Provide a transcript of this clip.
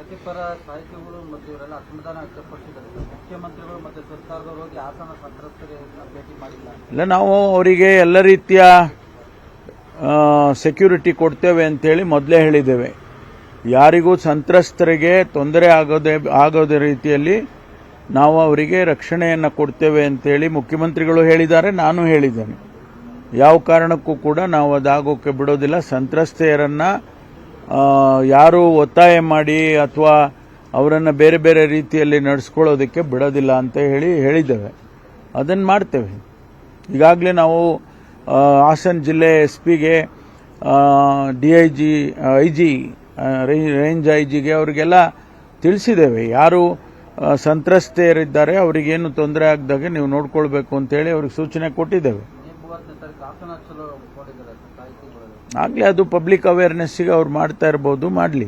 ಪ್ರಗತಿಪರ ಸಾಹಿತಿಗಳು ಮತ್ತು ಇವರೆಲ್ಲ ಅಸಮಾಧಾನ ವ್ಯಕ್ತಪಡಿಸಿದ್ದಾರೆ. ಮುಖ್ಯಮಂತ್ರಿಗಳು ಮತ್ತು ಸರ್ಕಾರದವರು ಹೋಗಿ ಹಾಸನ ಸಂತ್ರಸ್ತರಿಗೆ ಭೇಟಿ ಮಾಡಿಲ್ಲ. ಇಲ್ಲ, ನಾವು ಅವರಿಗೆ ಎಲ್ಲ ರೀತಿಯ ಸೆಕ್ಯೂರಿಟಿ ಕೊಡ್ತೇವೆ ಅಂತೇಳಿ ಮೊದಲೇ ಹೇಳಿದ್ದೇವೆ. ಯಾರಿಗೂ ಸಂತ್ರಸ್ತರಿಗೆ ತೊಂದರೆ ಆಗೋದ ರೀತಿಯಲ್ಲಿ ನಾವು ಅವರಿಗೆ ರಕ್ಷಣೆಯನ್ನು ಕೊಡ್ತೇವೆ ಅಂತೇಳಿ ಮುಖ್ಯಮಂತ್ರಿಗಳು ಹೇಳಿದ್ದಾರೆ, ನಾನು ಹೇಳಿದ್ದೇನೆ. ಯಾವ ಕಾರಣಕ್ಕೂ ಕೂಡ ನಾವು ಅದಾಗೋಕೆ ಬಿಡೋದಿಲ್ಲ. ಸಂತ್ರಸ್ತೆಯರನ್ನ ಯಾರು ಒತ್ತಾಯ ಮಾಡಿ ಅಥವಾ ಅವರನ್ನು ಬೇರೆ ಬೇರೆ ರೀತಿಯಲ್ಲಿ ನಡೆಸ್ಕೊಳ್ಳೋದಕ್ಕೆ ಬಿಡೋದಿಲ್ಲ ಅಂತ ಹೇಳಿದ್ದೇವೆ. ಅದನ್ನು ಮಾಡ್ತೇವೆ. ಈಗಾಗಲೇ ನಾವು ಹಾಸನ ಜಿಲ್ಲೆ ಎಸ್ಪಿಗೆ, ಐಜಿ ರೇಂಜ್ ಐಜಿಗೆ ಅವರಿಗೆಲ್ಲ ತಿಳಿಸಿದ್ದೇವೆ. ಯಾರು ಸಂತ್ರಸ್ತೆಯರಿದ್ದಾರೆ ಅವರಿಗೇನು ತೊಂದರೆ ಆಗದಾಗೆ ನೀವು ನೋಡ್ಕೊಳ್ಬೇಕು ಅಂತೇಳಿ ಅವ್ರಿಗೆ ಸೂಚನೆ ಕೊಟ್ಟಿದ್ದೇವೆ. ಆಗಲೇ ಅದು ಪಬ್ಲಿಕ್ ಅವೇರ್ನೆಸ್ಸಿಗೆ ಅವ್ರು ಮಾಡ್ತಾ ಇರ್ಬೋದು, ಮಾಡಲಿ.